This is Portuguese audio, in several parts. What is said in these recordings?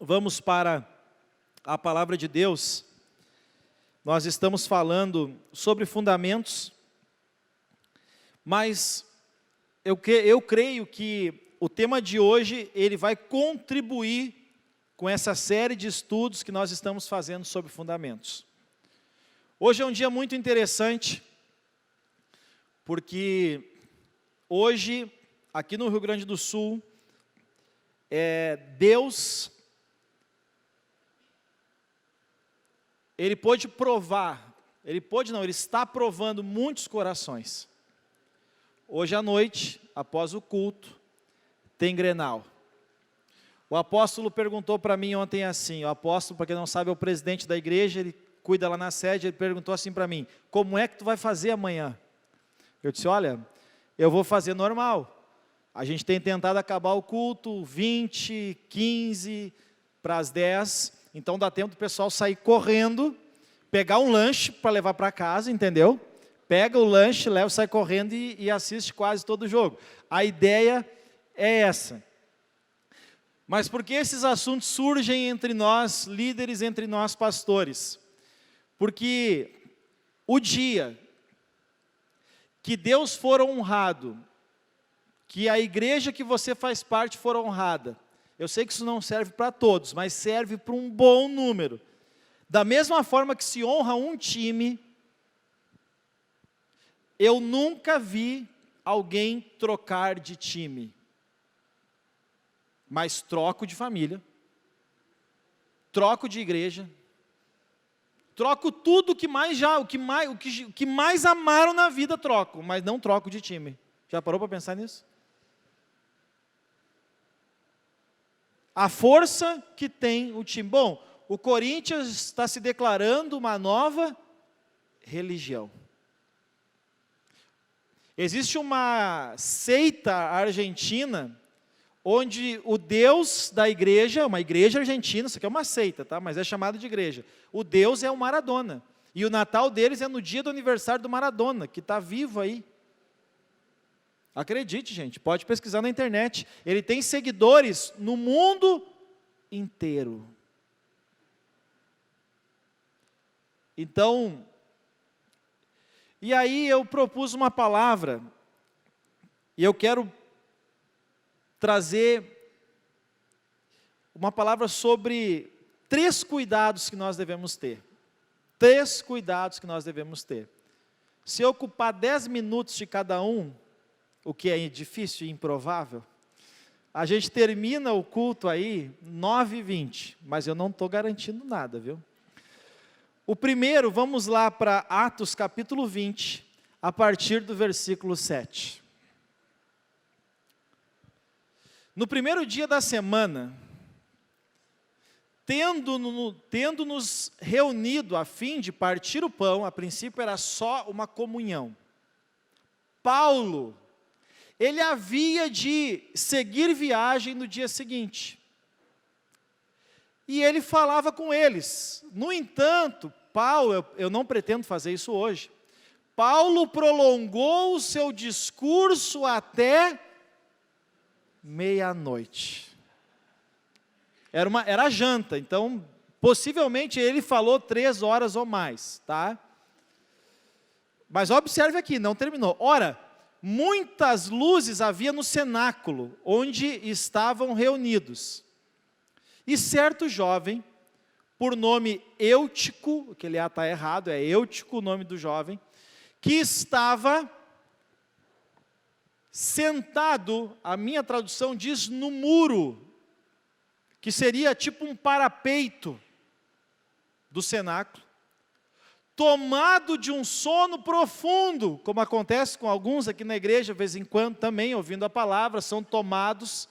vamos para a palavra de Deus, nós estamos falando sobre fundamentos, mas eu creio que o tema de hoje, ele vai contribuir com essa série de estudos que nós estamos fazendo sobre fundamentos. Hoje é um dia muito interessante, porque hoje, aqui no Rio Grande do Sul, Deus, Ele pôde provar, Ele está provando muitos corações. Hoje à noite, após o culto, tem Grenal. O apóstolo perguntou para mim ontem assim, o apóstolo, para quem não sabe, é o presidente da igreja, ele cuida lá na sede, ele perguntou assim para mim, como é que tu vai fazer amanhã? Eu disse, olha, eu vou fazer normal. A gente tem tentado acabar o culto 20, 15 para as 10, então dá tempo do pessoal sair correndo, pegar um lanche para levar para casa, entendeu? Pega o lanche, leva, sai correndo e assiste quase todo o jogo. A ideia é essa. Mas por que esses assuntos surgem entre nós, líderes, entre nós, pastores? Porque o dia que Deus for honrado, que a igreja que você faz parte for honrada, eu sei que isso não serve para todos, mas serve para um bom número. Da mesma forma que se honra um time, eu nunca vi alguém trocar de time. Mas troco de família, troco de igreja, troco tudo que mais o que mais amaram na vida troco, mas não troco de time. Já parou para pensar nisso? A força que tem o time. Bom, o Corinthians está se declarando uma nova religião. Existe uma seita argentina, onde o Deus da igreja, uma igreja argentina, isso aqui é uma seita, tá? Mas é chamado de igreja. O Deus é o Maradona. E o Natal deles é no dia do aniversário do Maradona, que está vivo aí. Acredite, gente, pode pesquisar na internet. Ele tem seguidores no mundo inteiro. Então, e aí eu propus uma palavra, e eu quero trazer uma palavra sobre 3 cuidados que nós devemos ter. 3 cuidados que nós devemos ter. Se eu ocupar 10 minutos de cada um, o que é difícil e improvável, a gente termina o culto aí 9h20, mas eu não estou garantindo nada, viu? O primeiro, vamos lá para Atos capítulo 20, a partir do versículo 7. No primeiro dia da semana, tendo-nos reunido a fim de partir o pão, a princípio era só uma comunhão. Paulo, ele havia de seguir viagem no dia seguinte. E ele falava com eles. No entanto, Paulo, eu não pretendo fazer isso hoje, Paulo prolongou o seu discurso até meia-noite. Era janta, então possivelmente ele falou 3 horas ou mais, tá? Mas observe aqui, não terminou. Ora, muitas luzes havia no cenáculo, onde estavam reunidos. E certo jovem, por nome Eutico, que ele está errado, é Eutico o nome do jovem, que estava sentado, a minha tradução diz no muro, que seria tipo um parapeito do cenáculo, tomado de um sono profundo, como acontece com alguns aqui na igreja, de vez em quando também, ouvindo a palavra, são tomados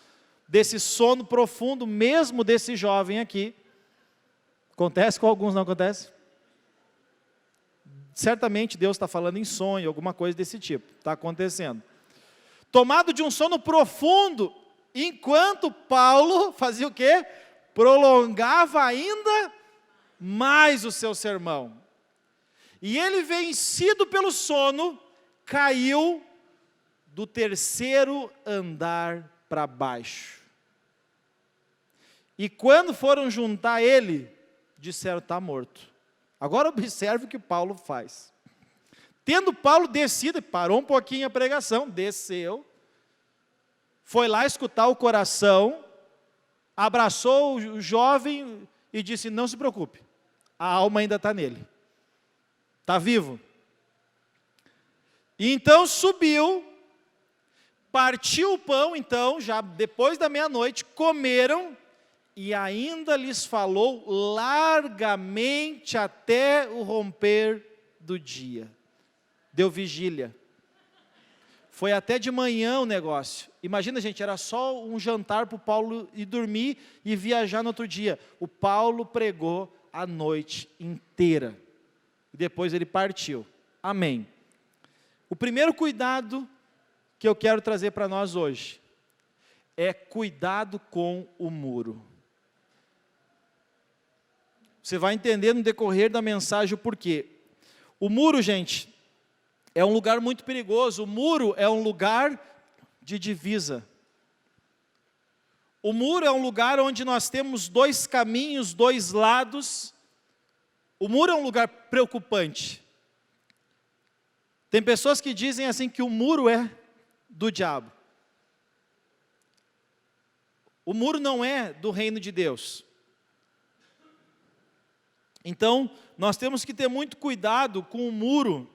desse sono profundo, mesmo desse jovem aqui. Acontece com alguns, não acontece? Certamente Deus está falando em sonho, alguma coisa desse tipo, está acontecendo. Tomado de um sono profundo, enquanto Paulo fazia o quê? Prolongava ainda mais o seu sermão. E ele, vencido pelo sono, caiu do 3º andar para baixo. E quando foram juntar ele, disseram: está morto. Agora observe o que Paulo faz. Tendo Paulo descido, parou um pouquinho a pregação, desceu, foi lá escutar o coração, abraçou o jovem e disse: não se preocupe, a alma ainda está nele, está vivo. E então subiu, partiu o pão, então, já depois da meia-noite, comeram, e ainda lhes falou largamente até o romper do dia. Deu vigília. Foi até de manhã o negócio. Imagina, gente, era só um jantar para o Paulo ir dormir e viajar no outro dia. O Paulo pregou a noite inteira. E depois ele partiu. Amém. O primeiro cuidado que eu quero trazer para nós hoje é cuidado com o muro. Você vai entender no decorrer da mensagem o porquê. O muro, gente, é um lugar muito perigoso. O muro é um lugar de divisa. O muro é um lugar onde nós temos dois caminhos, dois lados. O muro é um lugar preocupante. Tem pessoas que dizem assim que o muro é do diabo. O muro não é do reino de Deus. Então, nós temos que ter muito cuidado com o muro,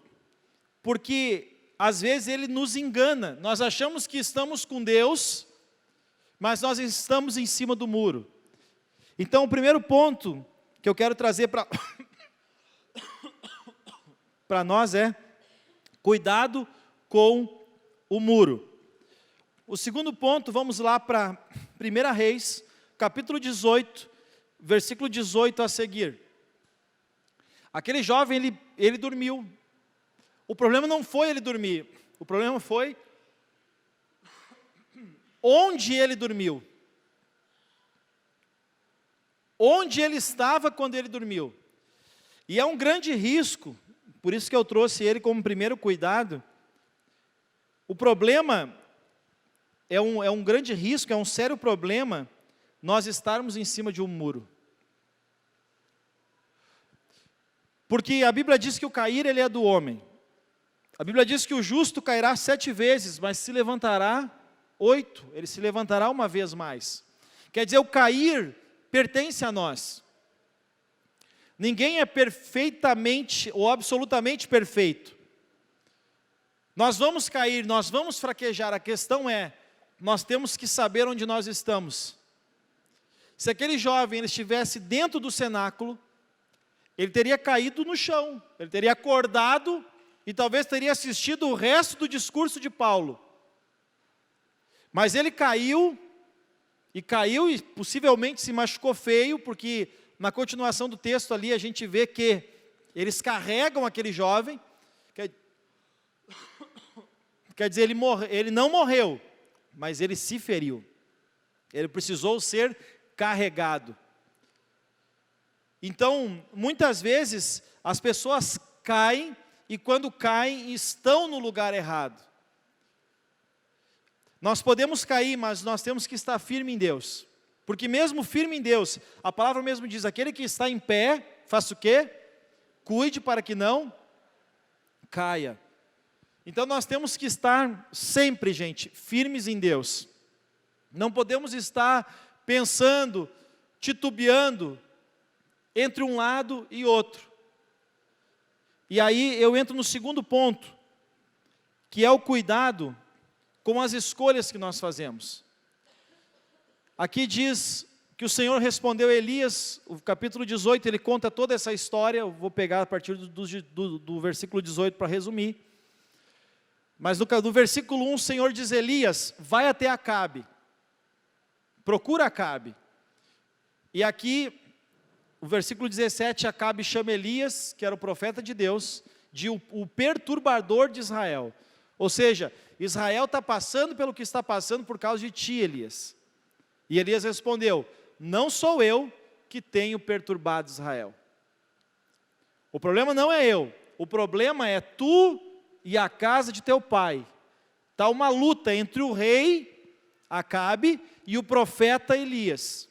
porque às vezes ele nos engana. Nós achamos que estamos com Deus, mas nós estamos em cima do muro. Então, o primeiro ponto que eu quero trazer para nós é cuidado com o muro. O segundo ponto, vamos lá para 1 Reis, capítulo 18, versículo 18 a seguir. Aquele jovem, ele dormiu. O problema não foi ele dormir, o problema foi onde ele dormiu. Onde ele estava quando ele dormiu. E é um grande risco, por isso que eu trouxe ele como primeiro cuidado. O problema é um grande risco, é um sério problema nós estarmos em cima de um muro. Porque a Bíblia diz que o cair, ele é do homem. A Bíblia diz que o justo cairá 7 vezes, mas se levantará 8. Ele se levantará uma vez mais. Quer dizer, o cair pertence a nós. Ninguém é perfeitamente ou absolutamente perfeito. Nós vamos cair, nós vamos fraquejar. A questão é, nós temos que saber onde nós estamos. Se aquele jovem ele estivesse dentro do cenáculo, ele teria caído no chão, ele teria acordado e talvez teria assistido o resto do discurso de Paulo. Mas ele caiu e possivelmente se machucou feio, porque na continuação do texto ali a gente vê que eles carregam aquele jovem. Quer dizer, ele não morreu, mas ele se feriu. Ele precisou ser carregado. Então, muitas vezes, as pessoas caem, e quando caem, estão no lugar errado. Nós podemos cair, mas nós temos que estar firme em Deus. Porque mesmo firme em Deus, a palavra mesmo diz, aquele que está em pé, faça o quê? Cuide para que não caia. Então nós temos que estar sempre, gente, firmes em Deus. Não podemos estar pensando, titubeando, entre um lado e outro. E aí eu entro no segundo ponto, que é o cuidado com as escolhas que nós fazemos. Aqui diz que o Senhor respondeu a Elias, o capítulo 18, ele conta toda essa história, eu vou pegar a partir do versículo 18 para resumir. Mas no versículo 1, o Senhor diz a Elias, vai até Acabe, procura Acabe. E aqui, o versículo 17, Acabe chama Elias, que era o profeta de Deus, de o perturbador de Israel. Ou seja, Israel está passando pelo que está passando por causa de ti, Elias. E Elias respondeu, não sou eu que tenho perturbado Israel. O problema não é eu, o problema é tu e a casa de teu pai. Está uma luta entre o rei Acabe e o profeta Elias.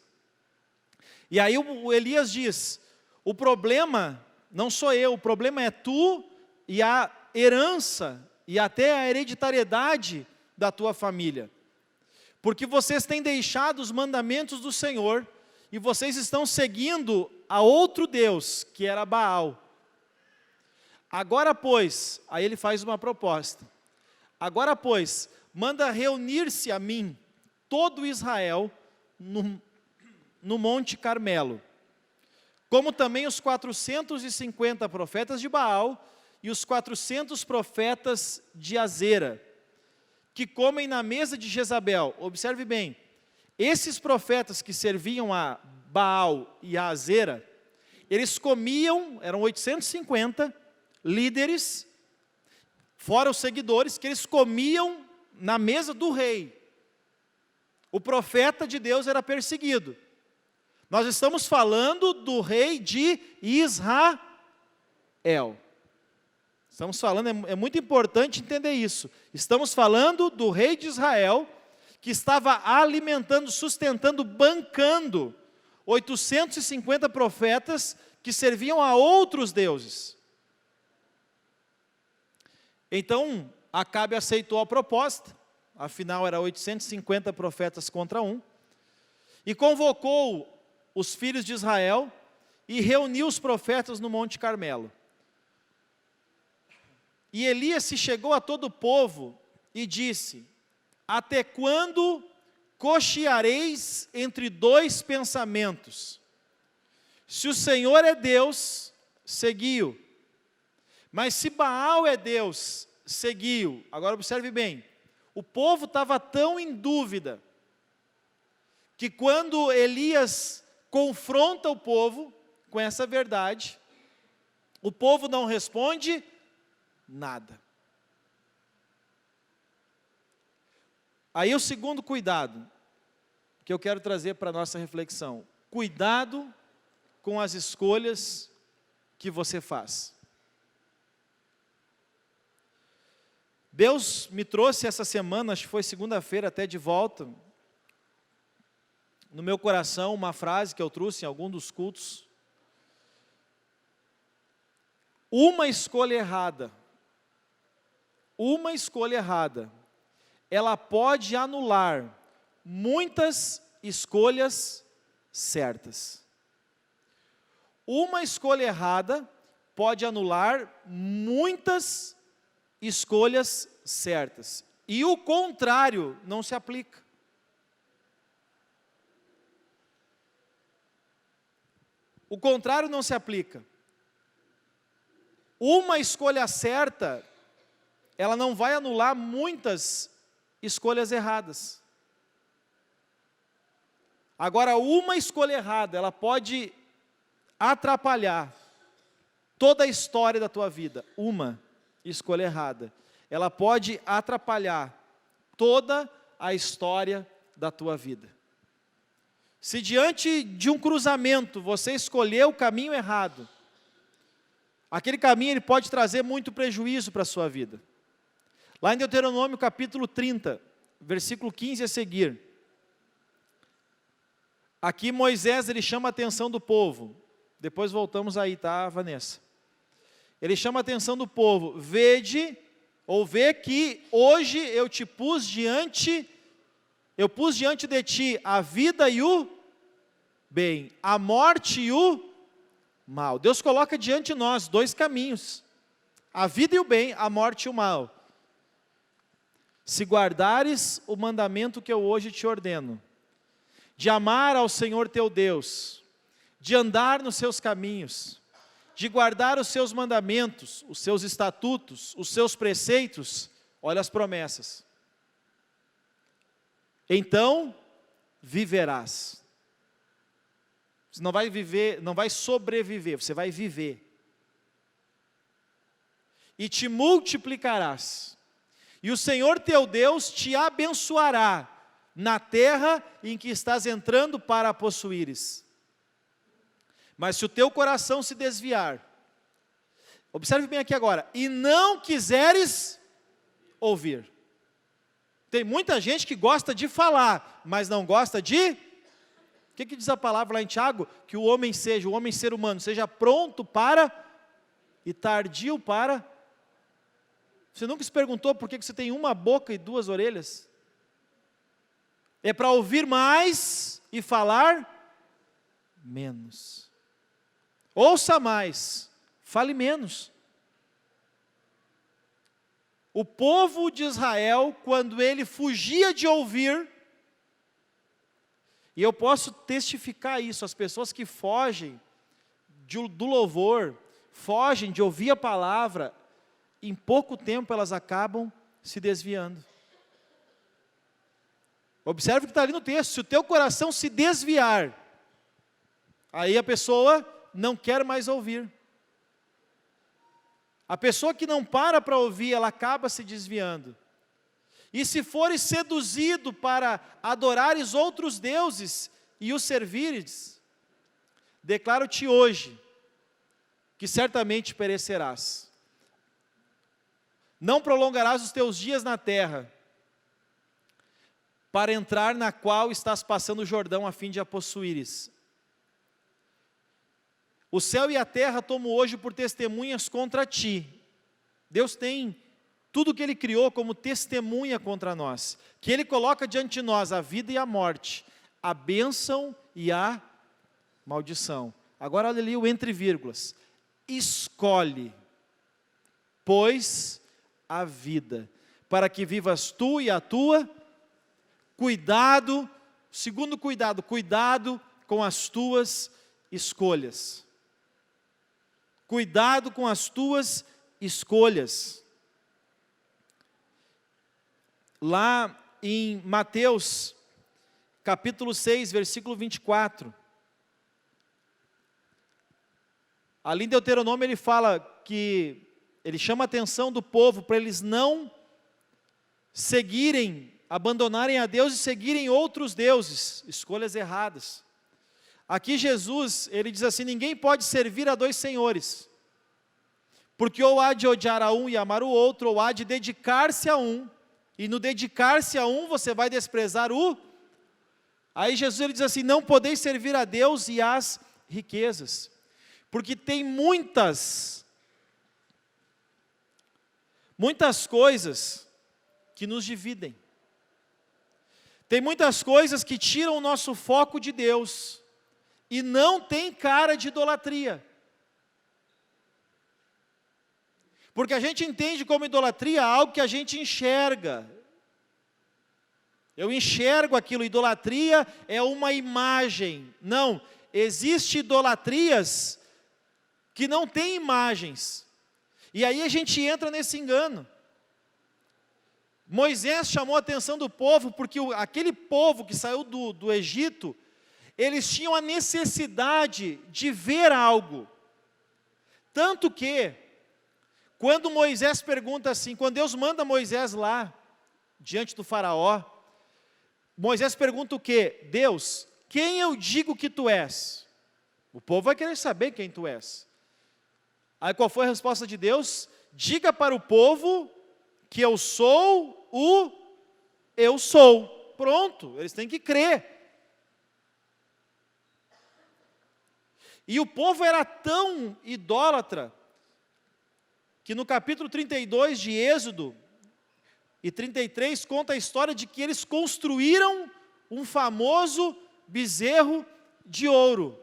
E aí o Elias diz, o problema não sou eu, o problema é tu e a herança e até a hereditariedade da tua família. Porque vocês têm deixado os mandamentos do Senhor e vocês estão seguindo a outro Deus, que era Baal. Agora, pois, aí ele faz uma proposta. Agora, pois, manda reunir-se a mim todo Israel no Monte Carmelo, como também os 450 profetas de Baal e os 400 profetas de Azera, que comem na mesa de Jezabel. Observe bem, esses profetas que serviam a Baal e a Azera, eles comiam, eram 850 líderes, fora os seguidores, que eles comiam na mesa do rei. O profeta de Deus era perseguido. Nós estamos falando do rei de Israel. Estamos falando, é muito importante entender isso. Estamos falando do rei de Israel, que estava alimentando, sustentando, bancando 850 profetas que serviam a outros deuses. Então, Acabe aceitou a proposta, afinal era 850 profetas contra um, e convocou os filhos de Israel e reuniu os profetas no Monte Carmelo. E Elias se chegou a todo o povo e disse, até quando cocheareis entre dois pensamentos? Se o Senhor é Deus, segui-o. Mas se Baal é Deus, seguiu. Agora observe bem, o povo estava tão em dúvida, que quando Elias confronta o povo com essa verdade, o povo não responde nada. Aí o segundo cuidado, que eu quero trazer para a nossa reflexão, cuidado com as escolhas que você faz. Deus me trouxe essa semana, acho que foi segunda-feira até de volta, no meu coração uma frase que eu trouxe em algum dos cultos. Uma escolha errada, ela pode anular muitas escolhas certas. Uma escolha errada pode anular muitas escolhas certas. E o contrário não se aplica. O contrário não se aplica. Uma escolha certa, ela não vai anular muitas escolhas erradas. Agora, uma escolha errada, ela pode atrapalhar toda a história da tua vida. Uma escolha errada, ela pode atrapalhar toda a história da tua vida. Se diante de um cruzamento você escolher o caminho errado, aquele caminho ele pode trazer muito prejuízo para a sua vida. Lá em Deuteronômio capítulo 30, versículo 15 a seguir. Aqui Moisés ele chama a atenção do povo. Depois voltamos aí, tá, Vanessa? Ele chama a atenção do povo. Vede, ou vê que hoje eu pus diante de ti a vida e o bem, a morte e o mal. Deus coloca diante de nós dois caminhos, a vida e o bem, a morte e o mal. Se guardares o mandamento que eu hoje te ordeno, de amar ao Senhor teu Deus, de andar nos seus caminhos, de guardar os seus mandamentos, os seus estatutos, os seus preceitos, olha as promessas. Então viverás. Você não vai viver, não vai sobreviver, você vai viver. E te multiplicarás. E o Senhor teu Deus te abençoará na terra em que estás entrando para a possuíres. Mas se o teu coração se desviar, observe bem aqui agora, e não quiseres ouvir. Tem muita gente que gosta de falar, mas não gosta de O que diz a palavra lá em Tiago? Que o homem ser humano, seja pronto para e tardio para. Você nunca se perguntou por que você tem uma boca e duas orelhas? É para ouvir mais e falar menos. Ouça mais, fale menos. O povo de Israel, quando ele fugia de ouvir, e eu posso testificar isso, as pessoas que fogem do louvor, fogem de ouvir a palavra, em pouco tempo elas acabam se desviando. Observe o que está ali no texto: se o teu coração se desviar, aí a pessoa não quer mais ouvir. A pessoa que não para ouvir, ela acaba se desviando. E se fores seduzido para adorares outros deuses e os servires, declaro-te hoje, que certamente perecerás. Não prolongarás os teus dias na terra, para entrar na qual estás passando o Jordão, a fim de a possuíres. O céu e a terra tomo hoje por testemunhas contra ti. Deus tem tudo que Ele criou como testemunha contra nós, que Ele coloca diante de nós a vida e a morte, a bênção e a maldição. Agora olha ali o entre vírgulas. Escolhe, pois, a vida, para que vivas tu e a tua. Cuidado, segundo cuidado com as tuas escolhas. Cuidado com as tuas escolhas. Lá em Mateus, capítulo 6, versículo 24. Ali em Deuteronômio ele fala que, ele chama a atenção do povo para eles não abandonarem a Deus e seguirem outros deuses, escolhas erradas. Aqui Jesus, ele diz assim: ninguém pode servir a dois senhores, porque ou há de odiar a um e amar o outro, ou há de dedicar-se a um, e no dedicar-se a um você vai desprezar o. Aí Jesus ele diz assim: não podeis servir a Deus e às riquezas, porque tem muitas coisas que nos dividem. Tem muitas coisas que tiram o nosso foco de Deus, e não tem cara de idolatria. Porque a gente entende como idolatria algo que a gente enxerga. Eu enxergo aquilo, idolatria é uma imagem. Não, existe idolatrias que não têm imagens. E aí a gente entra nesse engano. Moisés chamou a atenção do povo, porque aquele povo que saiu do Egito, eles tinham a necessidade de ver algo. Tanto que, quando Moisés pergunta assim, quando Deus manda Moisés lá, diante do faraó, Moisés pergunta o quê? Deus, quem eu digo que tu és? O povo vai querer saber quem tu és. Aí qual foi a resposta de Deus? Diga para o povo que eu sou o eu sou. Pronto, eles têm que crer. E o povo era tão idólatra, que no capítulo 32 de Êxodo, e 33, conta a história de que eles construíram um famoso bezerro de ouro.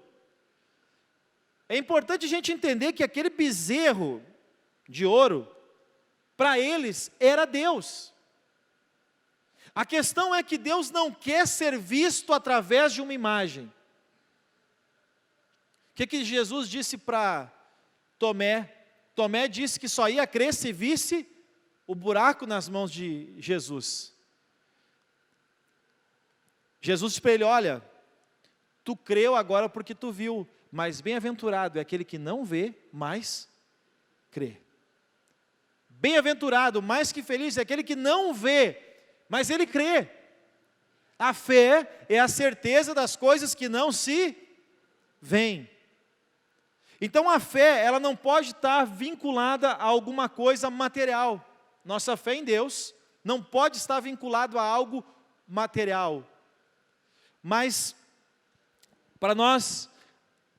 É importante a gente entender que aquele bezerro de ouro, para eles, era Deus. A questão é que Deus não quer ser visto através de uma imagem. O que Jesus disse para Tomé? Tomé disse que só ia crer se visse o buraco nas mãos de Jesus. Jesus disse para ele: olha, tu creu agora porque tu viu, mas bem-aventurado é aquele que não vê, mas crê. Bem-aventurado, mais que feliz, é aquele que não vê, mas ele crê. A fé é a certeza das coisas que não se veem. Então a fé, ela não pode estar vinculada a alguma coisa material. Nossa fé em Deus não pode estar vinculada a algo material. Mas para nós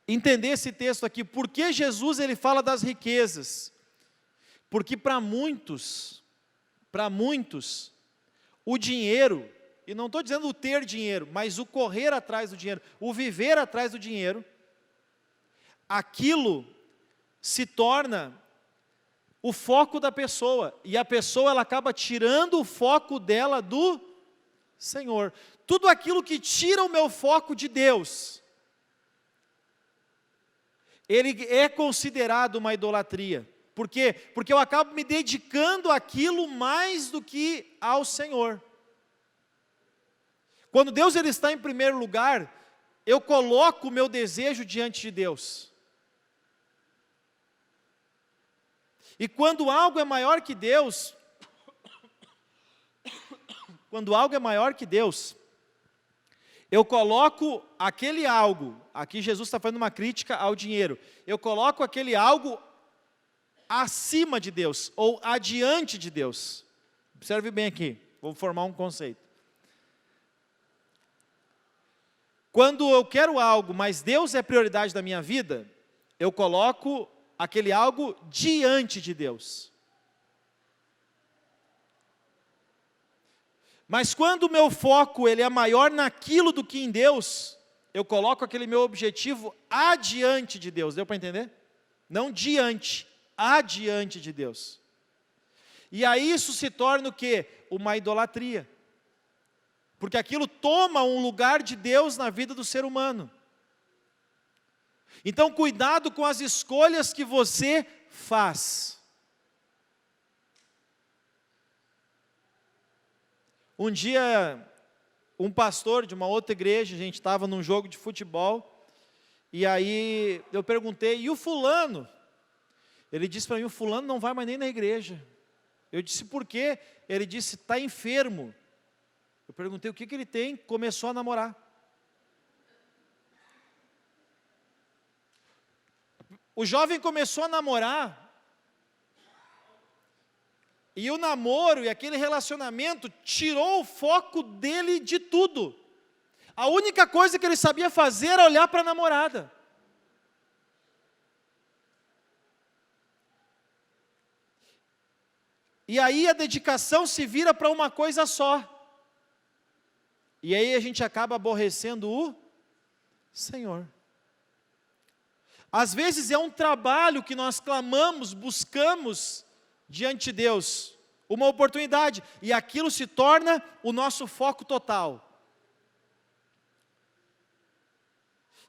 entender esse texto aqui. Por que Jesus ele fala das riquezas? Porque para muitos, o dinheiro, e não estou dizendo o ter dinheiro, mas o correr atrás do dinheiro, o viver atrás do dinheiro, aquilo se torna o foco da pessoa, e a pessoa ela acaba tirando o foco dela do Senhor. Tudo aquilo que tira o meu foco de Deus, ele é considerado uma idolatria. Por quê? Porque eu acabo me dedicando àquilo mais do que ao Senhor. Quando Deus ele está em primeiro lugar, eu coloco o meu desejo diante de Deus. E quando algo é maior que Deus, eu coloco aquele algo, aqui Jesus está fazendo uma crítica ao dinheiro, eu coloco aquele algo acima de Deus, ou adiante de Deus. Observe bem aqui, vou formar um conceito. Quando eu quero algo, mas Deus é prioridade da minha vida, eu coloco aquele algo diante de Deus. Mas quando o meu foco ele é maior naquilo do que em Deus, eu coloco aquele meu objetivo adiante de Deus. Deu para entender? Não diante, adiante de Deus. E aí isso se torna o quê? Uma idolatria. Porque aquilo toma um lugar de Deus na vida do ser humano. Então, cuidado com as escolhas que você faz. Um dia, um pastor de uma outra igreja, a gente estava num jogo de futebol, e aí eu perguntei, e o fulano? Ele disse para mim, o fulano não vai mais nem na igreja. Eu disse, por quê? Ele disse, está enfermo. Eu perguntei, o que ele tem? Começou a namorar. O jovem começou a namorar, e o namoro e aquele relacionamento tirou o foco dele de tudo. A única coisa que ele sabia fazer era olhar para a namorada. E aí a dedicação se vira para uma coisa só. E aí a gente acaba aborrecendo o Senhor. Às vezes é um trabalho que nós clamamos, buscamos diante de Deus, uma oportunidade, e aquilo se torna o nosso foco total.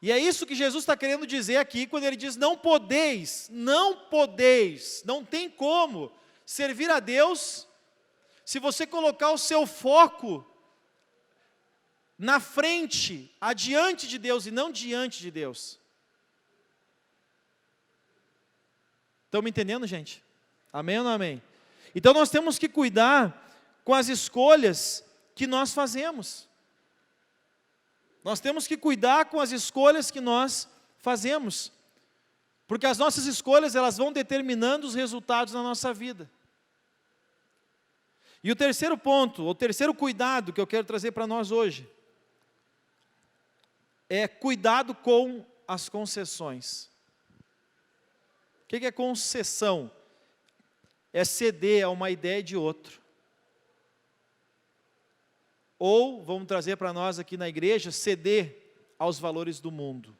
E é isso que Jesus está querendo dizer aqui, quando ele diz, não podeis, não tem como servir a Deus, se você colocar o seu foco na frente, adiante de Deus, e não diante de Deus. Estão me entendendo, gente? Amém ou não amém? Então nós temos que cuidar com as escolhas que nós fazemos. Nós temos que cuidar com as escolhas que nós fazemos. Porque as nossas escolhas, elas vão determinando os resultados na nossa vida. E o terceiro ponto, o terceiro cuidado que eu quero trazer para nós hoje, é cuidado com as concessões. O que é concessão? É ceder a uma ideia de outro. Ou, vamos trazer para nós aqui na igreja, ceder aos valores do mundo.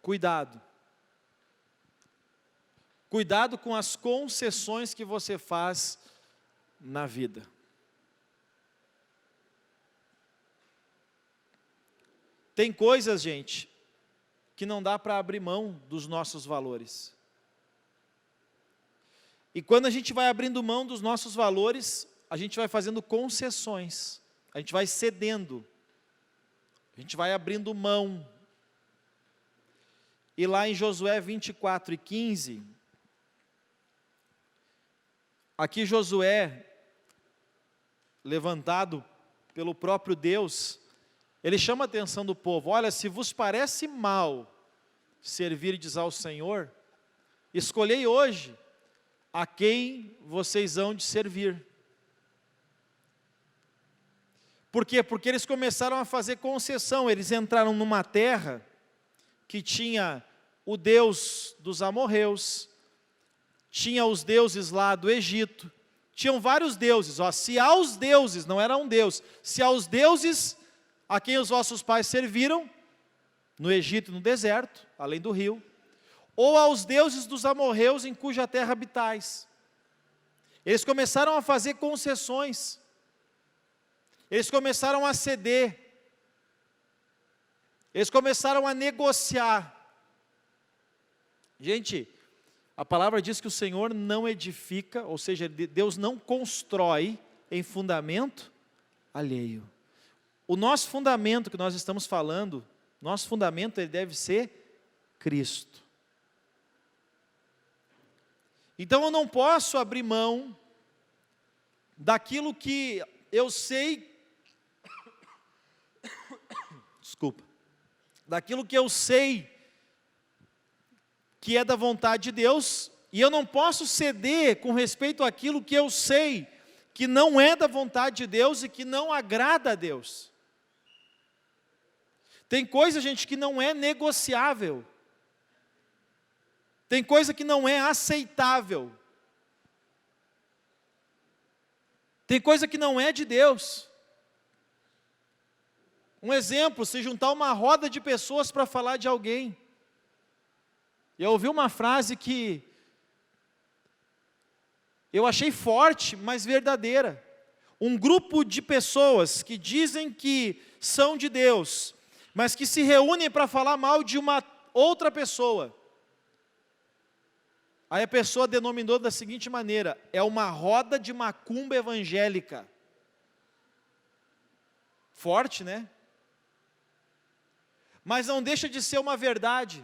Cuidado. Cuidado com as concessões que você faz na vida. Tem coisas, gente, que não dá para abrir mão dos nossos valores. E quando a gente vai abrindo mão dos nossos valores, a gente vai fazendo concessões, a gente vai cedendo, a gente vai abrindo mão. E lá em Josué 24:15, aqui Josué, levantado pelo próprio Deus, ele chama a atenção do povo, olha, se vos parece mal servirdes ao Senhor, escolhei hoje a quem vocês hão de servir. Por quê? Porque eles começaram a fazer concessão. Eles entraram numa terra que tinha o Deus dos amorreus, tinha os deuses lá do Egito, tinham vários deuses. Se aos deuses, não era um Deus, se aos deuses a quem os vossos pais serviram, no Egito e no deserto, além do rio, ou aos deuses dos amorreus em cuja terra habitais. Eles começaram a fazer concessões, eles começaram a ceder, eles começaram a negociar. Gente, a palavra diz que o Senhor não edifica, ou seja, Deus não constrói em fundamento alheio. O nosso fundamento que nós estamos falando, nosso fundamento ele deve ser Cristo. Então eu não posso abrir mão daquilo que eu sei, desculpa, daquilo que eu sei que é da vontade de Deus, e eu não posso ceder com respeito àquilo que eu sei que não é da vontade de Deus e que não agrada a Deus. Tem coisa, gente, que não é negociável. Tem coisa que não é aceitável. Tem coisa que não é de Deus. Um exemplo, se juntar uma roda de pessoas para falar de alguém. Eu ouvi uma frase que eu achei forte, mas verdadeira. Um grupo de pessoas que dizem que são de Deus, mas que se reúnem para falar mal de uma outra pessoa. Aí a pessoa denominou da seguinte maneira: é uma roda de macumba evangélica. Forte, né? Mas não deixa de ser uma verdade,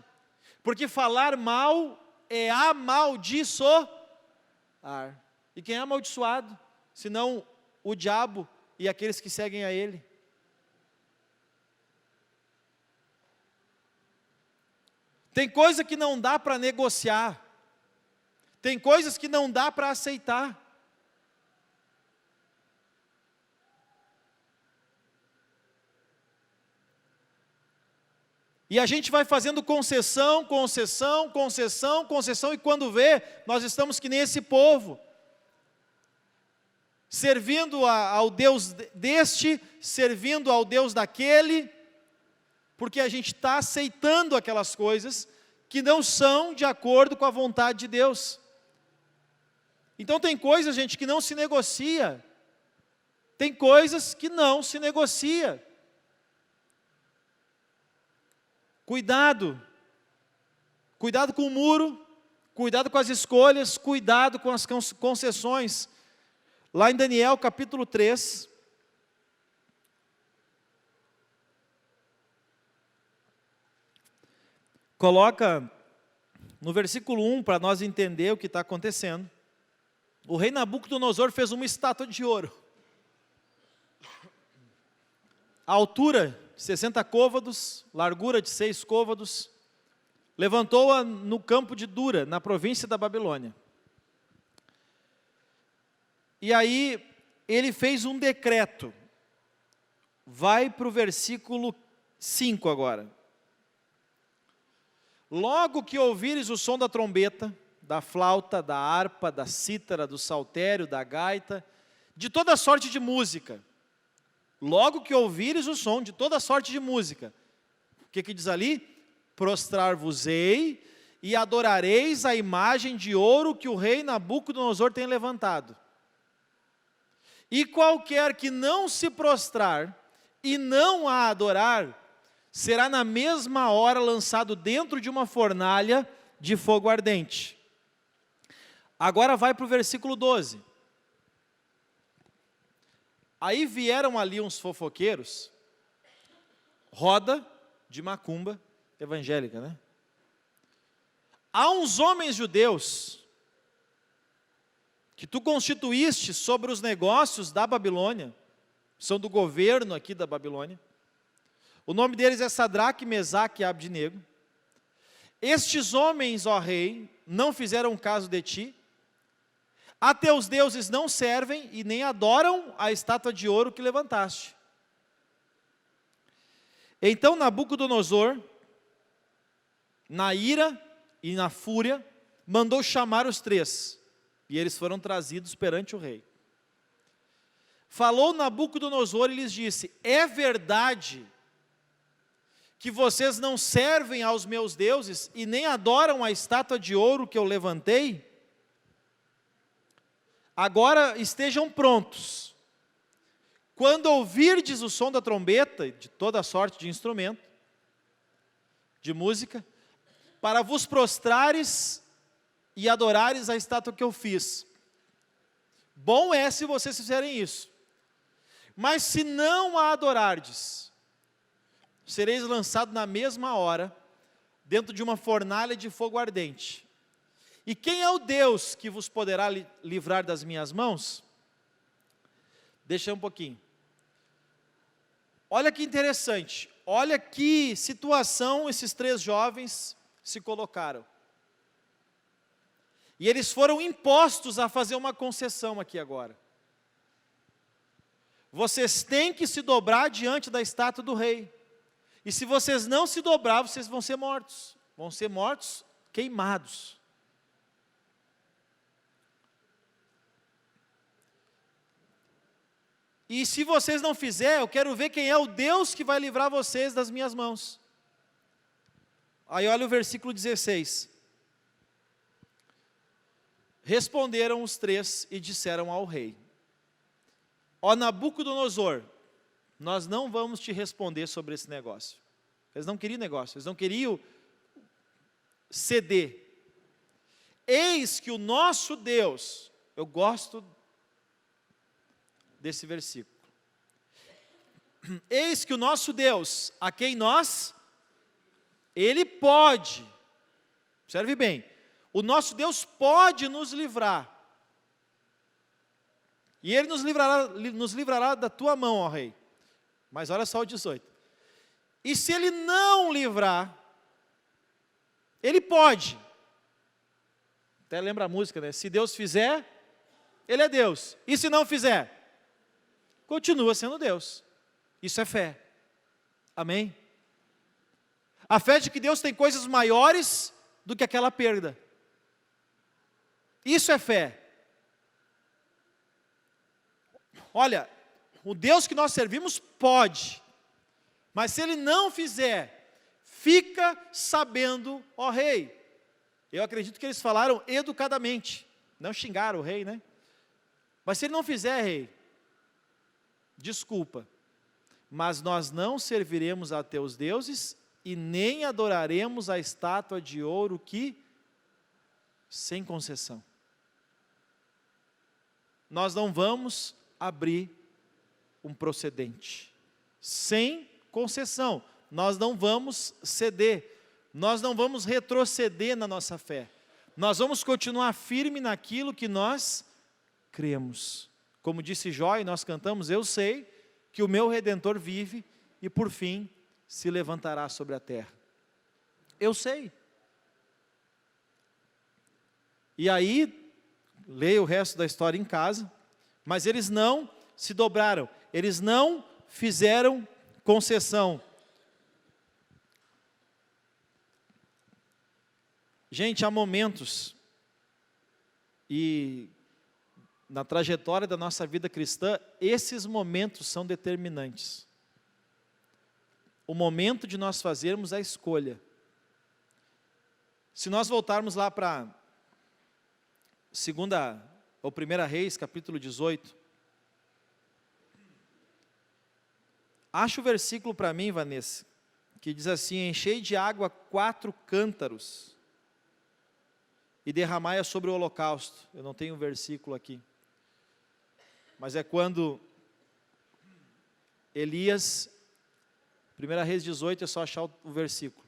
porque falar mal é amaldiçoar. E quem é amaldiçoado? Senão o diabo e aqueles que seguem a ele. Tem coisa que não dá para negociar. Tem coisas que não dá para aceitar. E a gente vai fazendo concessão, concessão, concessão, concessão, e quando vê, nós estamos que nem esse povo, servindo ao Deus deste, servindo ao Deus daquele, porque a gente está aceitando aquelas coisas que não são de acordo com a vontade de Deus. Então tem coisas, gente, que não se negocia. Tem coisas que não se negocia. Cuidado. Cuidado com o muro, cuidado com as escolhas, cuidado com as concessões. Lá em Daniel capítulo 3, coloca no versículo 1 para nós entender o que está acontecendo. O rei Nabucodonosor fez uma estátua de ouro. A altura de 60 côvados, largura de 6 côvados. Levantou-a no campo de Dura, na província da Babilônia. E aí, ele fez um decreto. Vai para o versículo 5 agora. Logo que ouvires o som da trombeta, da flauta, da harpa, da cítara, do saltério, da gaita, de toda sorte de música. Logo que ouvires o som de toda sorte de música. O que diz ali? Prostrar-vos-ei e adorareis a imagem de ouro que o rei Nabucodonosor tem levantado. E qualquer que não se prostrar e não a adorar, será na mesma hora lançado dentro de uma fornalha de fogo ardente. Agora vai para o versículo 12. Aí vieram ali uns fofoqueiros, roda de macumba evangélica, né? Há uns homens judeus que tu constituíste sobre os negócios da Babilônia, são do governo aqui da Babilônia. O nome deles é Sadraque, Mesaque e Abdinego. Estes homens, ó rei, não fizeram caso de ti. A teus deuses não servem e nem adoram a estátua de ouro que levantaste. Então Nabucodonosor, na ira e na fúria, mandou chamar os 3, e eles foram trazidos perante o rei. Falou Nabucodonosor e lhes disse: é verdade que vocês não servem aos meus deuses e nem adoram a estátua de ouro que eu levantei? Agora estejam prontos. Quando ouvirdes o som da trombeta e de toda sorte de instrumento, de música, para vos prostrares e adorares a estátua que eu fiz. Bom é se vocês fizerem isso. Mas se não a adorardes, sereis lançados na mesma hora, dentro de uma fornalha de fogo ardente. E quem é o Deus que vos poderá livrar das minhas mãos? Deixa um pouquinho. Olha que interessante, olha que situação esses 3 jovens se colocaram. E eles foram impostos a fazer uma concessão aqui agora. Vocês têm que se dobrar diante da estátua do rei. E se vocês não se dobrar, vocês vão ser mortos. Vão ser mortos queimados. E se vocês não fizerem, eu quero ver quem é o Deus que vai livrar vocês das minhas mãos. Aí olha o versículo 16. Responderam os 3 e disseram ao rei: ó Nabucodonosor, nós não vamos te responder sobre esse negócio. Eles não queriam negócio, eles não queriam ceder. Eis que o nosso Deus, eu gosto desse versículo. Eis que o nosso Deus, a quem nós, Ele pode, observe bem, o nosso Deus pode nos livrar. E Ele nos livrará da tua mão, ó rei. Mas olha só o 18. E se Ele não livrar, Ele pode. Até lembra a música, né? Se Deus fizer, Ele é Deus. E se não fizer, continua sendo Deus. Isso é fé. Amém? A fé de que Deus tem coisas maiores do que aquela perda. Isso é fé. Olha, o Deus que nós servimos pode, mas se Ele não fizer, fica sabendo, ó rei. Eu acredito que eles falaram educadamente, não xingaram o rei, né? Mas se Ele não fizer, rei, desculpa, mas nós não serviremos a teus deuses e nem adoraremos a estátua de ouro que, sem concessão. Nós não vamos abrir um procedente, sem concessão, nós não vamos ceder, nós não vamos retroceder na nossa fé, nós vamos continuar firme naquilo que nós cremos. Como disse Jó, e nós cantamos: eu sei que o meu Redentor vive e por fim se levantará sobre a terra. Eu sei. E aí, leia o resto da história em casa, mas eles não se dobraram, eles não fizeram concessão. Gente, há momentos, e na trajetória da nossa vida cristã, esses momentos são determinantes. O momento de nós fazermos a escolha. Se nós voltarmos lá para 2ª ou 1ª Reis, capítulo 18, acha o versículo para mim, Vanessa, que diz assim: enchei de água 4 cântaros e derramai-a sobre o holocausto. Eu não tenho um versículo aqui, mas é quando Elias, 1ª Reis 18, é só achar o versículo.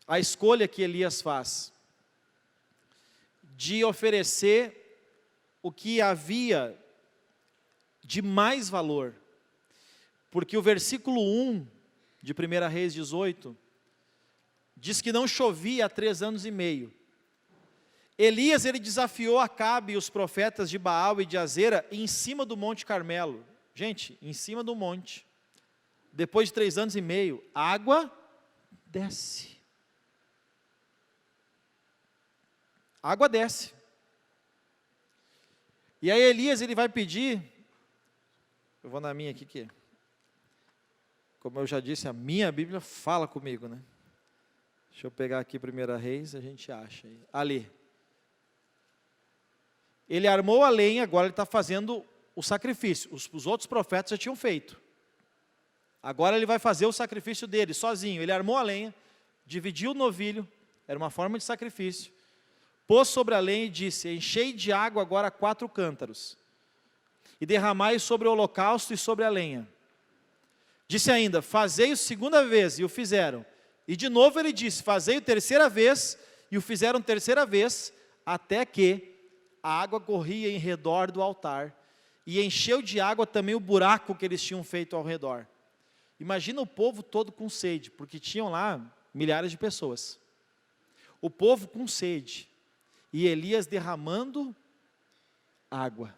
A escolha que Elias faz de oferecer o que havia de mais valor, porque o versículo 1 de 1ª Reis 18 diz que não chovia há 3 anos e meio. Elias, ele desafiou Acabe e os profetas de Baal e de Azera em cima do Monte Carmelo. Gente, em cima do monte. depois de 3 anos e meio, a água desce. A água desce. E aí Elias, ele vai pedir, eu vou na minha aqui, que, como eu já disse, a minha Bíblia fala comigo, né? Deixa eu pegar aqui 1 Reis, a gente acha. Ali. Ele armou a lenha, agora ele está fazendo o sacrifício. Os outros profetas já tinham feito. Agora ele vai fazer o sacrifício dele, sozinho. Ele armou a lenha, dividiu o novilho, era uma forma de sacrifício. Pôs sobre a lenha e disse: enchei de água agora 4 cântaros, e derramai sobre o holocausto e sobre a lenha. Disse ainda: fazei-o 2ª vez, e o fizeram. E de novo ele disse: fazei-o 3ª vez, e o fizeram 3ª vez, até que a água corria em redor do altar, e encheu de água também o buraco que eles tinham feito ao redor. Imagina o povo todo com sede, porque tinham lá milhares de pessoas. O povo com sede, e Elias derramando água.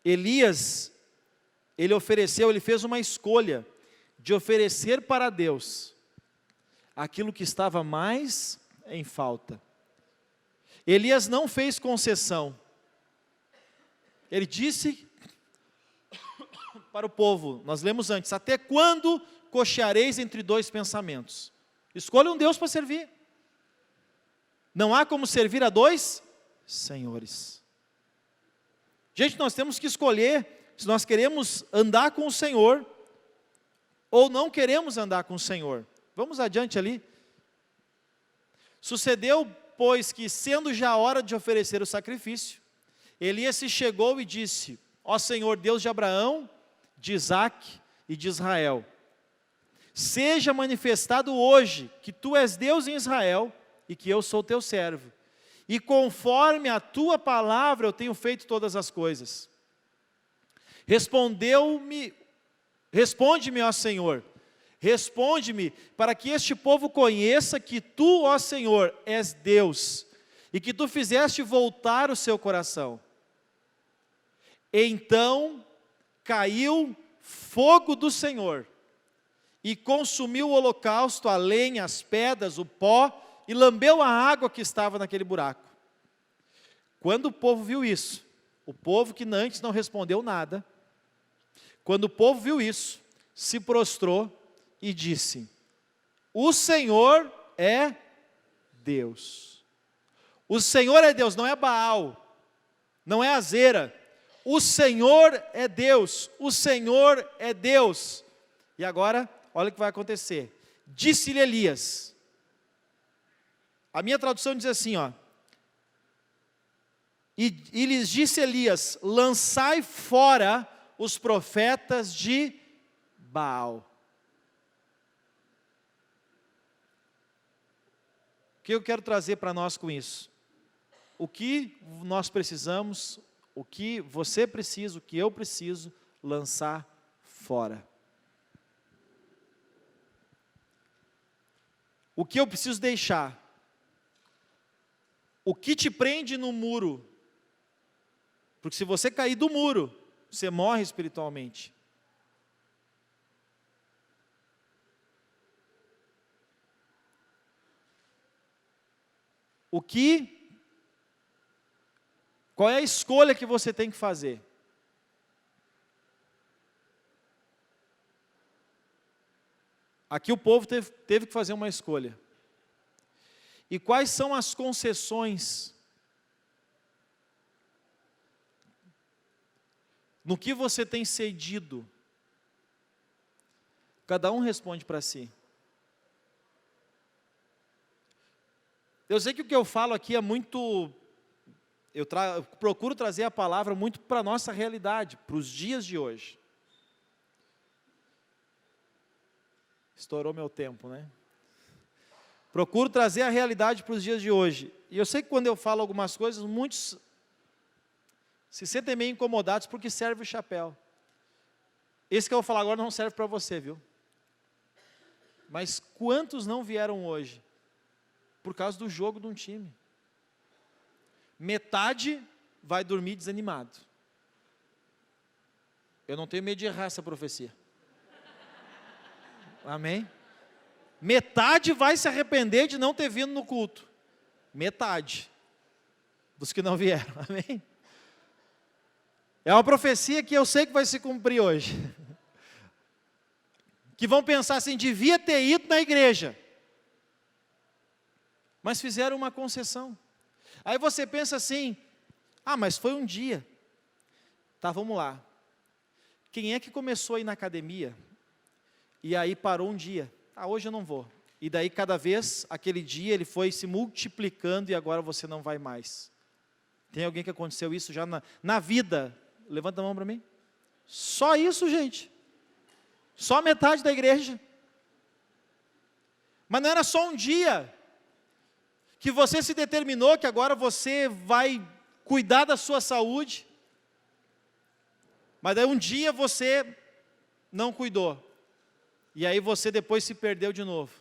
Elias, ele fez uma escolha de oferecer para Deus aquilo que estava mais em falta. Elias não fez concessão. Ele disse para o povo, nós lemos antes: até quando cocheareis entre 2 pensamentos? Escolha um Deus para servir. Não há como servir a 2 senhores. Gente, nós temos que escolher se nós queremos andar com o Senhor ou não queremos andar com o Senhor. Vamos adiante ali. Sucedeu, pois, que sendo já a hora de oferecer o sacrifício, Elias se chegou e disse: ó Senhor, Deus de Abraão, de Isaque e de Israel, seja manifestado hoje que tu és Deus em Israel e que eu sou teu servo, e conforme a tua palavra eu tenho feito todas as coisas. Responde-me, ó Senhor, responde-me, para que este povo conheça que tu, ó Senhor, és Deus, e que tu fizeste voltar o seu coração. Então caiu fogo do Senhor, e consumiu o holocausto, a lenha, as pedras, o pó, e lambeu a água que estava naquele buraco. Quando o povo viu isso, o povo que antes não respondeu nada, quando o povo viu isso, se prostrou e disse: o Senhor é Deus. O Senhor é Deus, não é Baal, não é Azera. O Senhor é Deus, o Senhor é Deus. E agora, olha o que vai acontecer. Disse-lhe Elias, a minha tradução diz assim, ó: e lhes disse Elias: lançai fora os profetas de Baal. O que eu quero trazer para nós com isso? O que nós precisamos, o que você precisa, o que eu preciso lançar fora. O que eu preciso deixar? O que te prende no muro? Porque se você cair do muro, você morre espiritualmente. Qual é a escolha que você tem que fazer? Aqui o povo teve que fazer uma escolha. E quais são as concessões? No que você tem cedido? Cada um responde para si. Eu sei que o que eu falo aqui é muito... Eu procuro trazer a palavra muito para a nossa realidade, para os dias de hoje. Estourou meu tempo, né? Procuro trazer a realidade para os dias de hoje. E eu sei que quando eu falo algumas coisas, muitos se sentem meio incomodados porque serve o chapéu. Esse que eu vou falar agora não serve para você, viu? Mas quantos não vieram hoje por causa do jogo de um time? metade vai dormir desanimado. Eu não tenho medo de errar essa profecia. Amém? Metade vai se arrepender de não ter vindo no culto. Metade dos que não vieram. Amém? É uma profecia que eu sei que vai se cumprir hoje. Que vão pensar assim, devia ter ido na igreja. Mas fizeram uma concessão. Aí você pensa assim, mas foi um dia. Tá, vamos lá. Quem é que começou a ir na academia e aí parou um dia? Hoje eu não vou. E daí cada vez, aquele dia, ele foi se multiplicando e agora você não vai mais. Tem alguém que aconteceu isso já na vida? Levanta a mão para mim. Só isso, gente. Só metade da igreja. Mas não era só um dia que você se determinou que agora você vai cuidar da sua saúde. Mas daí um dia você não cuidou. E aí você depois se perdeu de novo.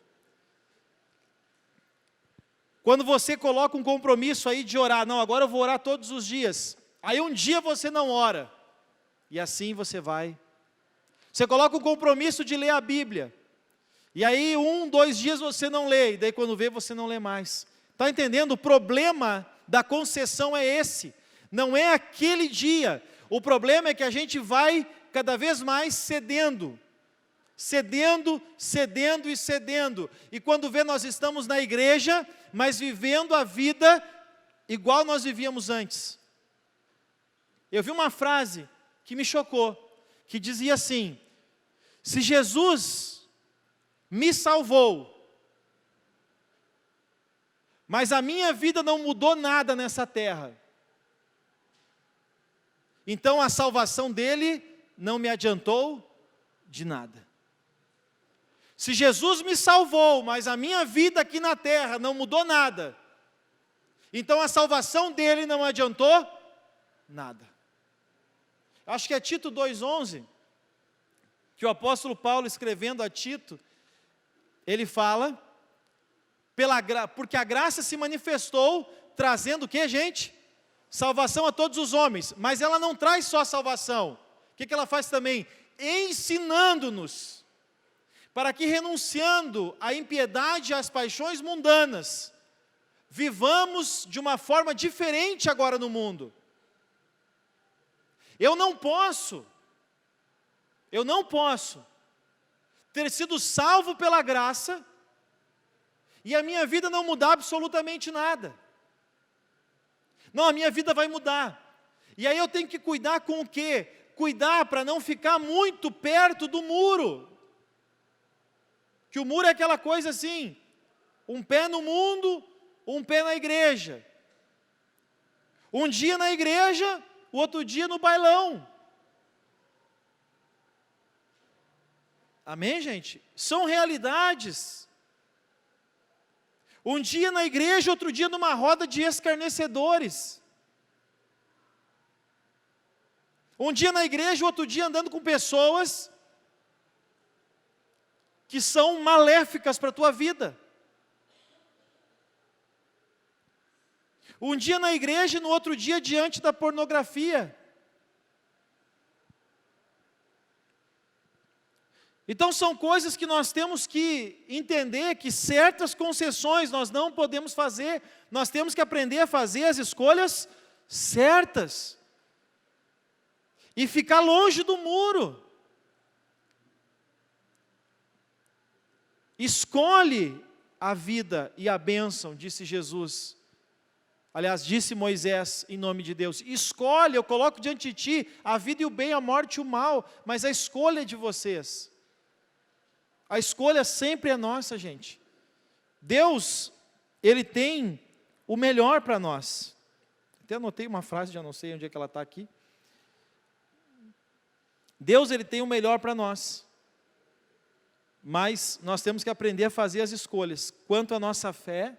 Quando você coloca um compromisso aí de orar, não, agora eu vou orar todos os dias. Aí um dia você não ora. E assim você vai. Você coloca um compromisso de ler a Bíblia. E aí 1, 2 dias você não lê. E daí quando vê você não lê mais. Está entendendo? O problema da concessão é esse. Não é aquele dia. O problema é que a gente vai cada vez mais cedendo. Cedendo, cedendo e cedendo. E quando vê nós estamos na igreja, mas vivendo a vida igual nós vivíamos antes. Eu vi uma frase que me chocou, que dizia assim: se Jesus me salvou, mas a minha vida não mudou nada nessa terra, então a salvação dele não me adiantou de nada. Se Jesus me salvou, mas a minha vida aqui na terra não mudou nada, então a salvação dele não adiantou nada. Acho que é Tito 2,11, que o apóstolo Paulo, escrevendo a Tito, ele fala, porque a graça se manifestou, trazendo o que, gente? Salvação a todos os homens, mas ela não traz só salvação. O que ela faz também? Ensinando-nos, para que renunciando à impiedade e às paixões mundanas, vivamos de uma forma diferente agora no mundo. Eu não posso ter sido salvo pela graça e a minha vida não mudar absolutamente nada. Não, a minha vida vai mudar. E aí eu tenho que cuidar com o quê? Cuidar para não ficar muito perto do muro. Que o muro é aquela coisa assim, um pé no mundo, um pé na igreja. Um dia na igreja, o outro dia no bailão. Amém, gente? São realidades. Um dia na igreja, outro dia numa roda de escarnecedores. Um dia na igreja, outro dia andando com pessoas que são maléficas para a tua vida. Um dia na igreja e no outro dia diante da pornografia. Então são coisas que nós temos que entender que certas concessões nós não podemos fazer. Nós temos que aprender a fazer as escolhas certas. E ficar longe do muro. Escolhe a vida e a bênção, disse Jesus. Aliás, disse Moisés, em nome de Deus, escolhe, eu coloco diante de ti a vida e o bem, a morte e o mal, mas a escolha é de vocês. A escolha sempre é nossa, gente. Deus, Ele tem o melhor para nós. Até anotei uma frase, já não sei onde é que ela está aqui. Deus, Ele tem o melhor para nós. Mas nós temos que aprender a fazer as escolhas, quanto à nossa fé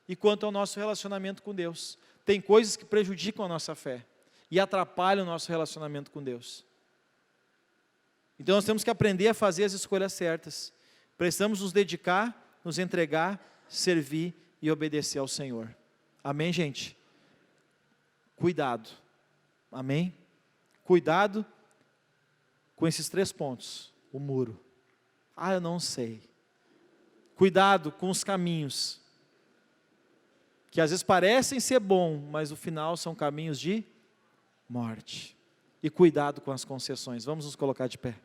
e quanto ao nosso relacionamento com Deus. Tem coisas que prejudicam a nossa fé e atrapalham o nosso relacionamento com Deus. Então nós temos que aprender a fazer as escolhas certas. Precisamos nos dedicar, nos entregar, servir e obedecer ao Senhor. Amém, gente? cuidado. Amém? Cuidado com esses 3 pontos. O muro. Eu não sei. Cuidado com os caminhos, que às vezes parecem ser bons, mas no final são caminhos de morte. E cuidado com as concessões. Vamos nos colocar de pé.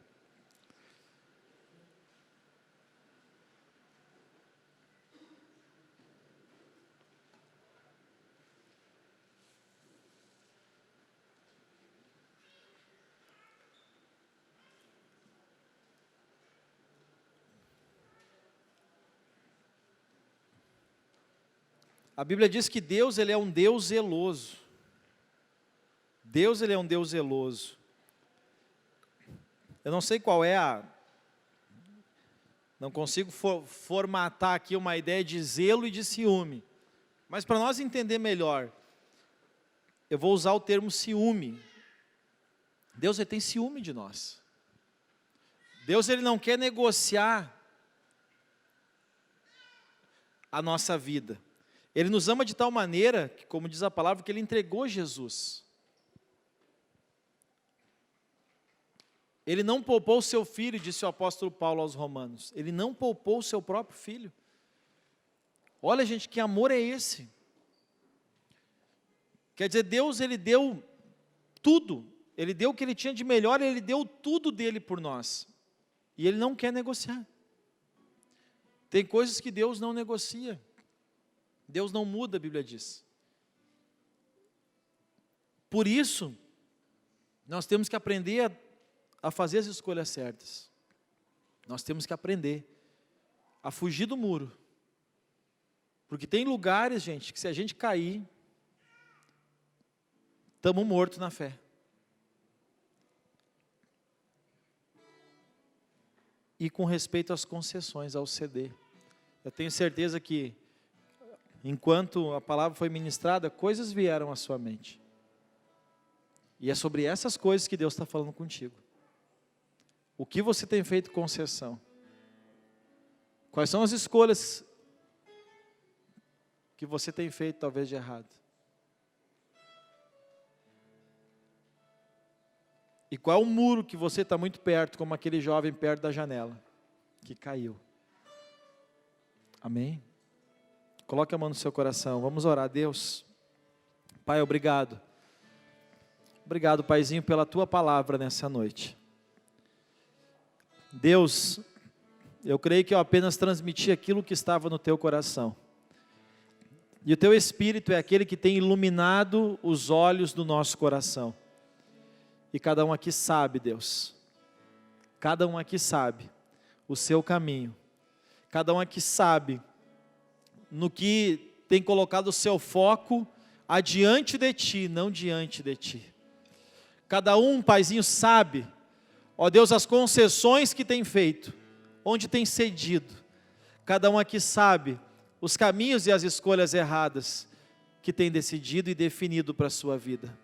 A Bíblia diz que Deus, Ele é um Deus zeloso. Deus, Ele é um Deus zeloso. Eu não sei qual é não consigo formatar aqui uma ideia de zelo e de ciúme. Mas para nós entender melhor, eu vou usar o termo ciúme. Deus, Ele tem ciúme de nós. Deus, Ele não quer negociar a nossa vida. Ele nos ama de tal maneira, que, como diz a palavra, que Ele entregou Jesus. Ele não poupou o seu filho, disse o apóstolo Paulo aos Romanos. Ele não poupou o seu próprio filho. Olha, gente, que amor é esse? Quer dizer, Deus, Ele deu tudo. Ele deu o que Ele tinha de melhor, Ele deu tudo dele por nós. E Ele não quer negociar. Tem coisas que Deus não negocia. Deus não muda, a Bíblia diz. Por isso, nós temos que aprender a fazer as escolhas certas. Nós temos que aprender a fugir do muro. Porque tem lugares, gente, que se a gente cair, estamos mortos na fé. E com respeito às concessões, ao ceder. Eu tenho certeza que, enquanto a palavra foi ministrada, coisas vieram à sua mente. E é sobre essas coisas que Deus está falando contigo. O que você tem feito concessão? Quais são as escolhas que você tem feito talvez de errado? E qual é o muro que você está muito perto, como aquele jovem perto da janela, que caiu? Amém? Coloque a mão no seu coração, vamos orar. Deus, Pai, obrigado. Obrigado, Paizinho, pela Tua palavra nessa noite. Deus, eu creio que eu apenas transmiti aquilo que estava no Teu coração. E o Teu Espírito é aquele que tem iluminado os olhos do nosso coração. E cada um aqui sabe, Deus, cada um aqui sabe o seu caminho, cada um aqui sabe no que tem colocado o seu foco adiante de Ti, não diante de Ti. Cada um, Paizinho, sabe, ó Deus, as concessões que tem feito, onde tem cedido. Cada um aqui sabe os caminhos e as escolhas erradas que tem decidido e definido para a sua vida.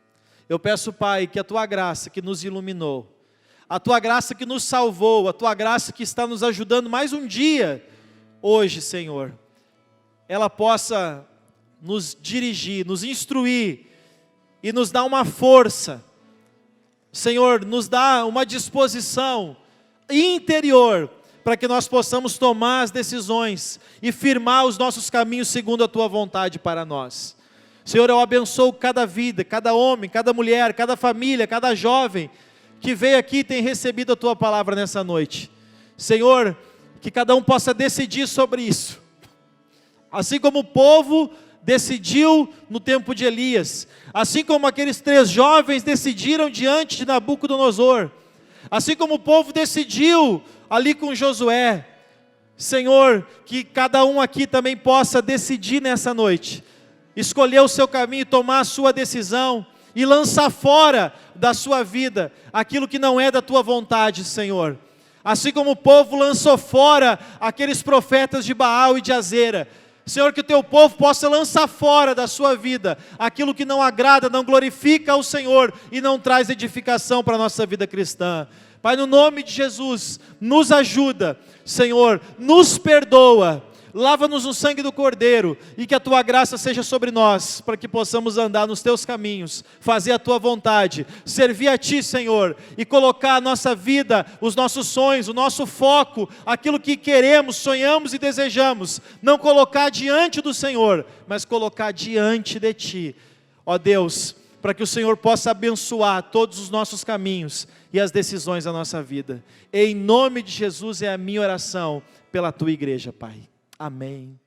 Eu peço, Pai, que a Tua graça que nos iluminou, a Tua graça que nos salvou, a Tua graça que está nos ajudando mais um dia, hoje, Senhor, ela possa nos dirigir, nos instruir e nos dar uma força, Senhor, nos dá uma disposição interior para que nós possamos tomar as decisões e firmar os nossos caminhos segundo a Tua vontade para nós. Senhor, eu abençoo cada vida, cada homem, cada mulher, cada família, cada jovem que veio aqui e tem recebido a Tua palavra nessa noite. Senhor, que cada um possa decidir sobre isso. Assim como o povo decidiu no tempo de Elias, assim como aqueles 3 jovens decidiram diante de Nabucodonosor, assim como o povo decidiu ali com Josué. Senhor, que cada um aqui também possa decidir nessa noite, escolher o seu caminho, tomar a sua decisão e lançar fora da sua vida aquilo que não é da Tua vontade, Senhor. Assim como o povo lançou fora aqueles profetas de Baal e de Azera, Senhor, que o Teu povo possa lançar fora da sua vida aquilo que não agrada, não glorifica ao Senhor e não traz edificação para a nossa vida cristã. Pai, no nome de Jesus, nos ajuda, Senhor, nos perdoa, lava-nos no sangue do Cordeiro, e que a Tua graça seja sobre nós, para que possamos andar nos Teus caminhos, fazer a Tua vontade, servir a Ti, Senhor, e colocar a nossa vida, os nossos sonhos, o nosso foco, aquilo que queremos, sonhamos e desejamos, não colocar diante do Senhor, mas colocar diante de Ti, ó Deus, para que o Senhor possa abençoar todos os nossos caminhos e as decisões da nossa vida. Em nome de Jesus é a minha oração pela Tua igreja, Pai. Amém.